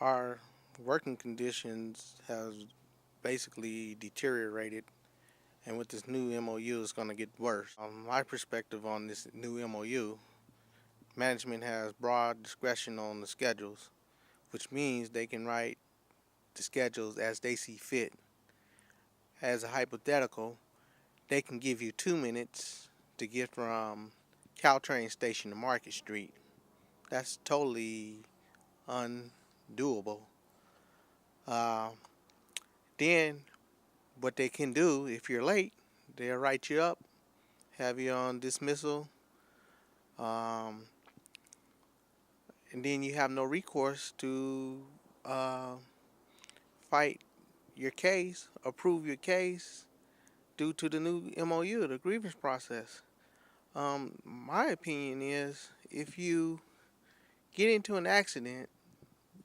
Our working conditions have basically deteriorated, and with this new MOU, it's going to get worse. My perspective on this new MOU, management has broad discretion on the schedules, which means they can write the schedules as they see fit. As a hypothetical, they can give you 2 minutes to get from Caltrain Station to Market Street. That's totally undoable. Uh, then what they can do, if you're late, they'll write you up, have you on dismissal, um, and then you have no recourse to uh, fight your case, approve your case due to the new MOU, the grievance process. My opinion is if you get into an accident,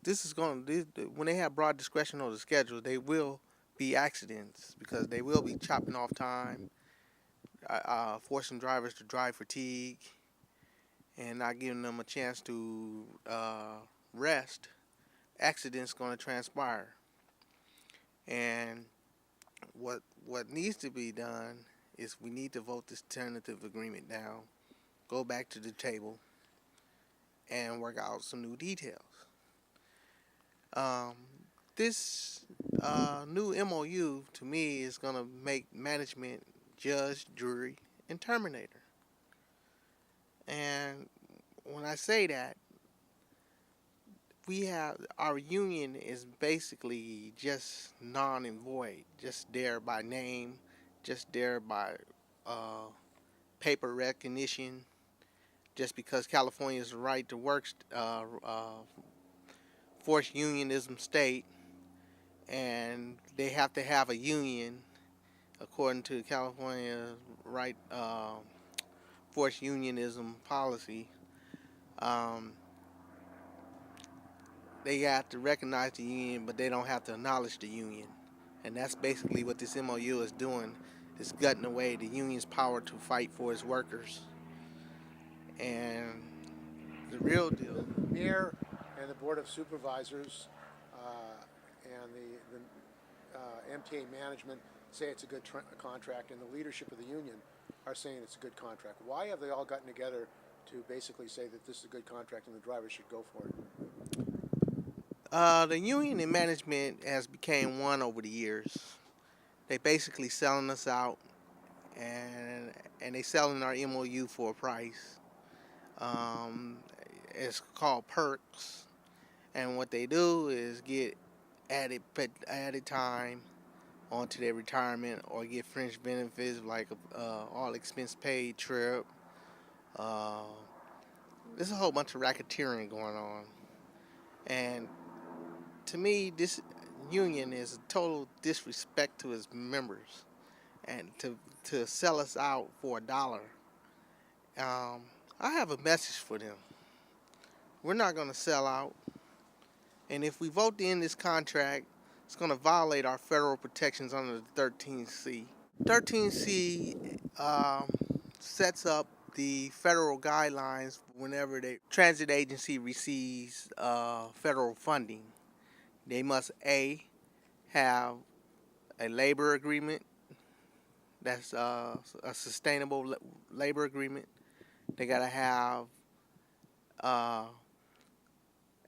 when they have broad discretion on the schedule, they will be accidents because they will be chopping off time, forcing drivers to drive fatigue, and not giving them a chance to rest. Accidents going to transpire, and what needs to be done is we need to vote this tentative agreement down, go back to the table, and work out some new details. Um, this new MOU to me is going to make management judge, jury, and terminator. And when I say that, we have our union is basically just non and void, just there by name, just there by uh, paper recognition, just because California is a right to work forced unionism state, and they have to have a union according to California right forced unionism policy. Um, they have to recognize the union, but they don't have to acknowledge the union. And that's basically what this MOU is doing. It's gutting away the union's power to fight for its workers. And the real deal. The mayor and the board of supervisors and the MTA management say it's a good contract, and the leadership of the union are saying it's a good contract. Why have they all gotten together to basically say that this is a good contract and the drivers should go for it? The union and management has became one over the years. They basically selling us out, and they selling our MOU for a price. Um, it's called perks, and what they do is get added time onto their retirement or get fringe benefits like all expense paid trip. Uh, there's a whole bunch of racketeering going on, and to me, this union is a total disrespect to its members, and to sell us out for $1. I have a message for them. We're not going to sell out, and if we vote to end this contract, it's going to violate our federal protections under the 13C. 13C sets up the federal guidelines whenever the transit agency receives federal funding. They must have a labor agreement that's a sustainable labor agreement. They got to have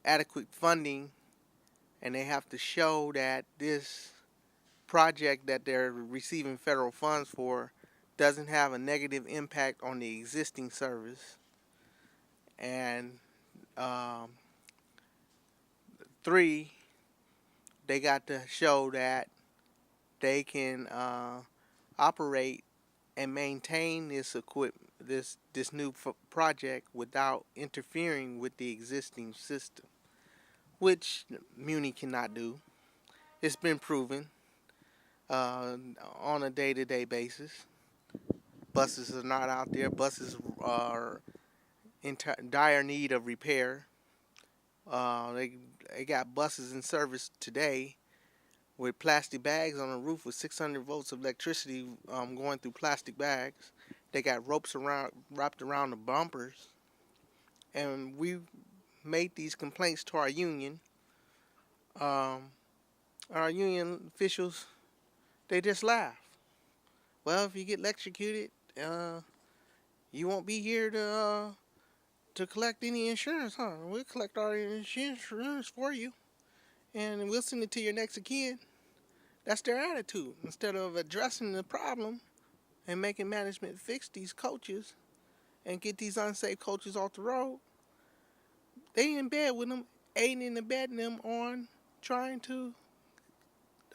adequate funding, and they have to show that this project that they're receiving federal funds for doesn't have a negative impact on the existing service. And 3, they got to show that they can operate and maintain this equipment, this new project without interfering with the existing system, which Muni cannot do. It's been proven on a day-to-day basis. Buses are not out there. Buses are in dire need of repair. They got buses in service today with plastic bags on the roof with 600 volts of electricity going through plastic bags. They got ropes wrapped around the bumpers. And we made these complaints to our union. Um, our union officials, they just laugh. Well, if you get electrocuted, you won't be here to collect any insurance, huh? We'll collect our insurance for you, and we'll send it to your next of kin. That's their attitude. Instead of addressing the problem and making management fix these coaches and get these unsafe coaches off the road, they in bed with them, aiding and abetting them on trying to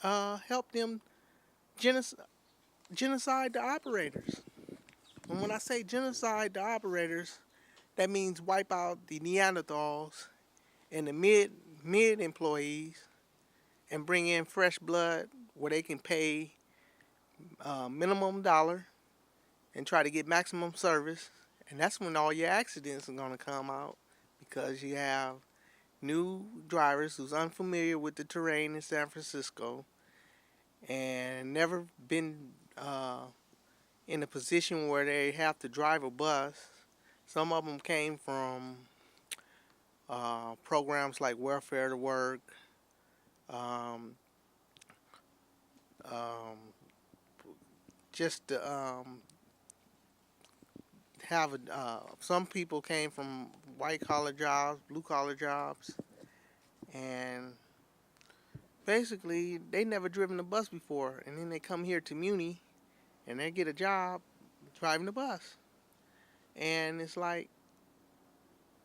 help them genocide the operators. And when I say genocide the operators, that means wipe out the Neanderthals and the mid employees and bring in fresh blood where they can pay minimum dollar and try to get maximum service. And that's when all your accidents are going to come out because you have new drivers who's unfamiliar with the terrain in San Francisco and never been in a position where they have to drive a bus. Some of them came from programs like Welfare to Work, um, um, just to have a. Some people came from white collar jobs, blue collar jobs, and basically they never driven a bus before, and then they come here to Muni and they get a job driving the bus, and it's like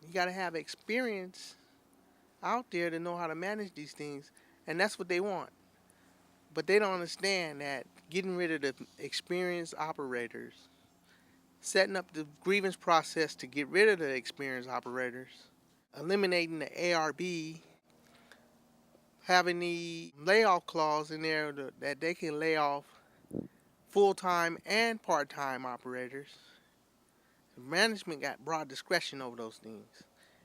you got to have experience out there to know how to manage these things, and that's what they want. But they don't understand that getting rid of the experienced operators, setting up the grievance process to get rid of the experienced operators, eliminating the ARB, having the layoff clause in there that they can lay off full-time and part-time operators. Management got broad discretion over those things.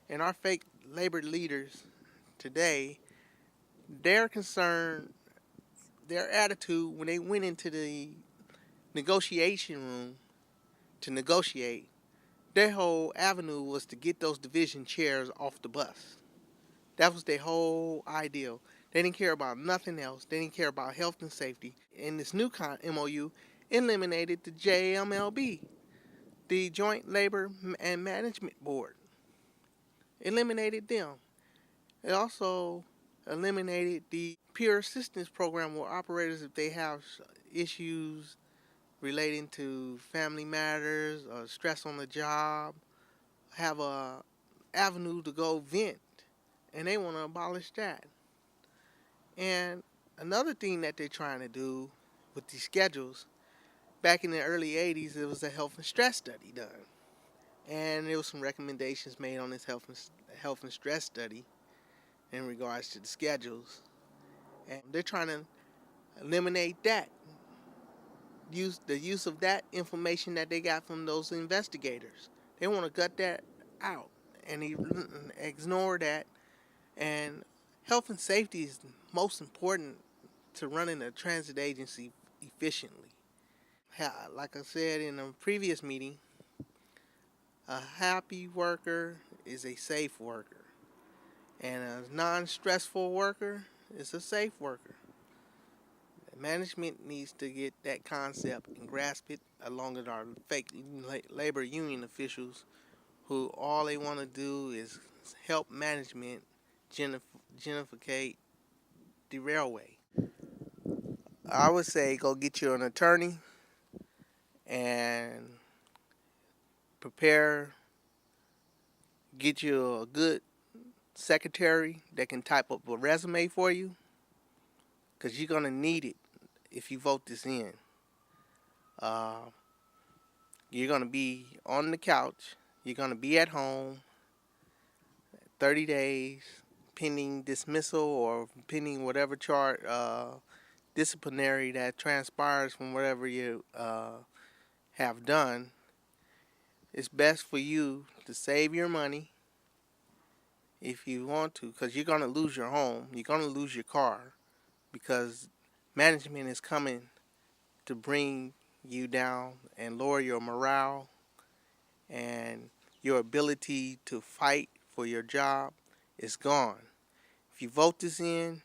And our fake labor leaders today, their concern, their attitude when they went into the negotiation room to negotiate, their whole avenue was to get those division chairs off the bus. That was their whole ideal. They didn't care about nothing else. They didn't care about health and safety. And this new MOU eliminated the JMLB, the Joint Labor and Management Board. Eliminated them. It also eliminated the peer assistance program where operators, if they have issues relating to family matters or stress on the job, have a avenue to go vent, and they want to abolish that. And another thing that they're trying to do with these schedules, back in the early 80s, there was a health and stress study done. And there was some recommendations made on this health and stress study in regards to the schedules. And they're trying to eliminate that. The use of that information that they got from those investigators. They want to gut that out and ignore that. And health and safety is most important to running a transit agency efficiently. Like I said in a previous meeting, a happy worker is a safe worker, and a non-stressful worker is a safe worker. Management needs to get that concept and grasp it, along with our fake labor union officials who all they want to do is help management genificate the railway. I would say go get you an attorney and prepare, get you a good secretary that can type up a resume for you, because you're going to need it if you vote this in. You're going to be on the couch. You're going to be at home 30 days pending dismissal or pending whatever disciplinary that transpires from whatever you have done. It's best for you to save your money if you want to, because you're going to lose your home. You're going to lose your car because management is coming to bring you down and lower your morale and your ability to fight for your job is gone. If you vote this in,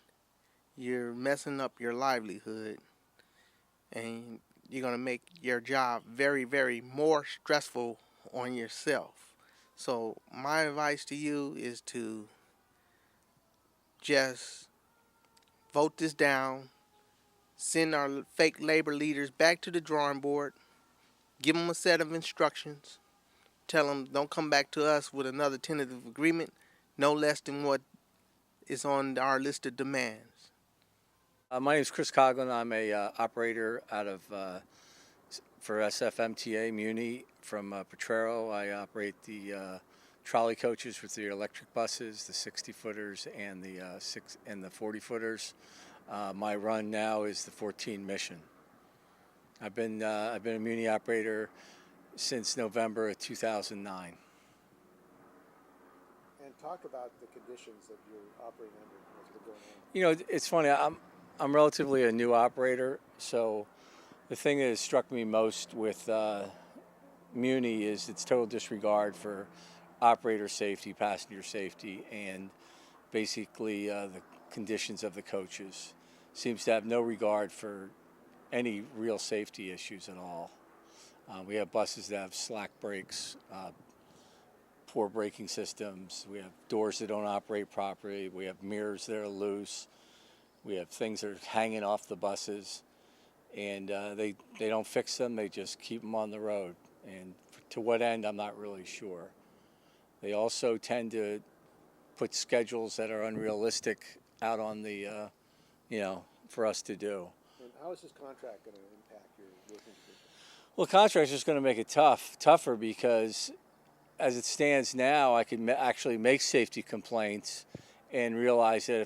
you're messing up your livelihood, and you're going to make your job very, very more stressful on yourself. So my advice to you is to just vote this down, send our fake labor leaders back to the drawing board, give them a set of instructions, tell them don't come back to us with another tentative agreement, no less than what is on our list of demands. My name is Coghlan. I'm a operator out of for SF Muni from Potrero. I operate the trolley coaches with the electric buses, the 60-footers and the 40-footers. My run now is the 14 Mission. I've been a Muni operator since November of 2009. And talk about the conditions that you're operating under, what's been going on. You know, it's funny. I'm relatively a new operator, so the thing that has struck me most with Muni is its total disregard for operator safety, passenger safety, and basically the conditions of the coaches. Seems to have no regard for any real safety issues at all. We have buses that have slack brakes, poor braking systems. We have doors that don't operate properly. We have mirrors that are loose. We have things that are hanging off the buses, and they don't fix them. They just keep them on the road. And to what end, I'm not really sure. They also tend to put schedules that are unrealistic out on the, for us to do. And how is this contract going to impact your working conditions? Well, the contract is just going to make it tougher because as it stands now, I can actually make safety complaints and realize that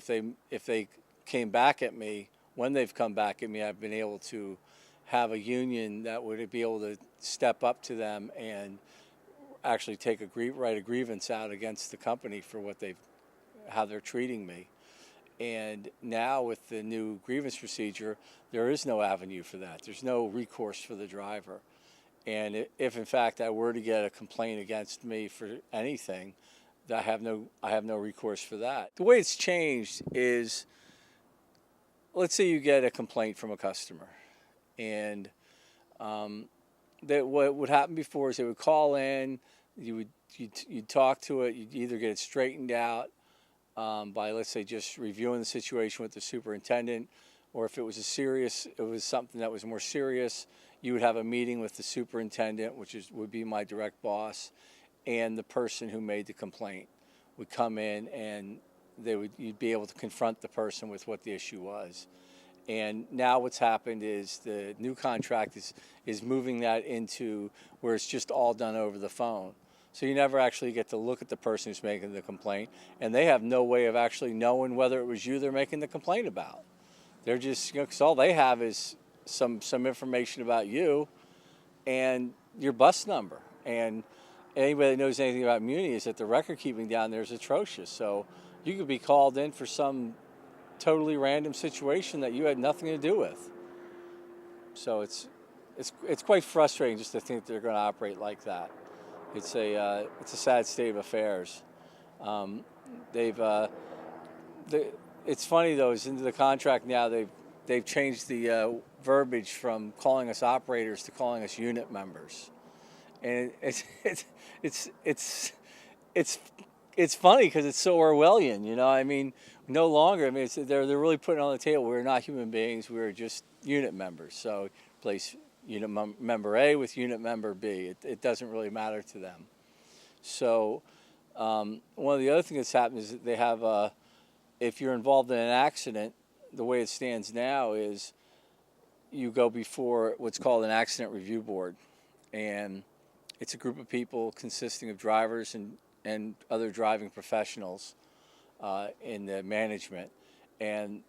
if they came back at me, when they've come back at me, I've been able to have a union that would be able to step up to them and actually write a grievance out against the company for how they're treating me. And now with the new grievance procedure, there is no avenue for that. There's no recourse for the driver. And if in fact I were to get a complaint against me for anything, I have no recourse for that. The way it's changed is, let's say you get a complaint from a customer, and what would happen before is they would call in, you'd talk to it, you'd either get it straightened out by, let's say, just reviewing the situation with the superintendent, or if it was something that was more serious, you would have a meeting with the superintendent, which would be my direct boss, and the person who made the complaint would come in, and you'd be able to confront the person with what the issue was. And now what's happened is the new contract is moving that into where it's just all done over the phone. So you never actually get to look at the person who's making the complaint, and they have no way of actually knowing whether it was you they're making the complaint about. They're just, because all they have is some information about you and your bus number. And anybody that knows anything about Muni is that the record keeping down there is atrocious. So you could be called in for some totally random situation that you had nothing to do with. So it's quite frustrating just to think they're going to operate like that. It's a sad state of affairs. It's funny though, is into the contract now they've changed the verbiage from calling us operators to calling us unit members, and it's funny because it's so Orwellian, you know. I mean, no longer. I mean, they're really putting on the table, we're not human beings. We're just unit members. So place unit member A with unit member B. It doesn't really matter to them. So one of the other things that's happened is that they have if you're involved in an accident, the way it stands now is you go before what's called an accident review board, and it's a group of people consisting of drivers and other driving professionals in the management, and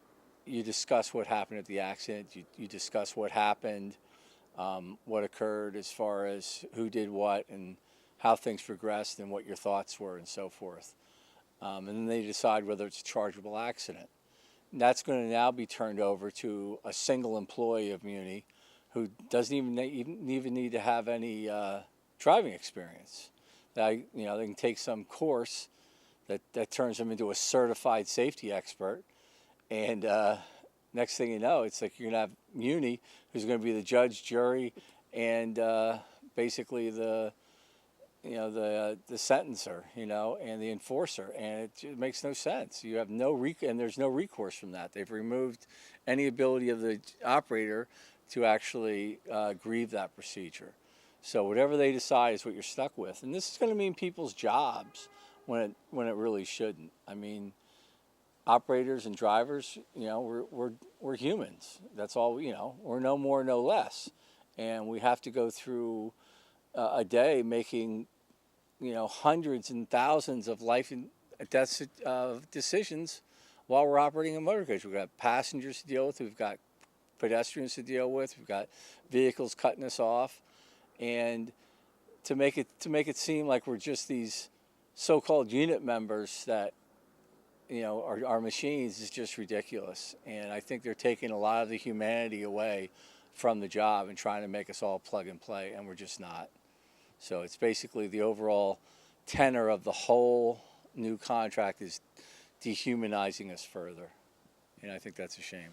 you discuss what happened at the accident. You discuss what happened, what occurred as far as who did what and how things progressed and what your thoughts were and so forth. And then they decide whether it's a chargeable accident. And that's going to now be turned over to a single employee of Muni who doesn't even need to have any driving experience. They can take some course that turns them into a certified safety expert. And next thing you know, it's like you're going to have Muni, who's going to be the judge, jury, and basically the sentencer, and the enforcer, and it makes no sense. You have and there's no recourse from that. They've removed any ability of the operator to actually grieve that procedure. So whatever they decide is what you're stuck with, and this is going to mean people's jobs when it really shouldn't. I mean, operators and drivers, we're humans. That's all. We're no more, no less, and we have to go through a day making hundreds and thousands of life and death decisions while we're operating a motor coach. We've got passengers to deal with. We've got pedestrians to deal with. We've got vehicles cutting us off, and to make it seem like we're just these so-called unit members that are machines is just ridiculous. And I think they're taking a lot of the humanity away from the job and trying to make us all plug and play, and we're just not. So it's basically the overall tenor of the whole new contract is dehumanizing us further, and I think that's a shame.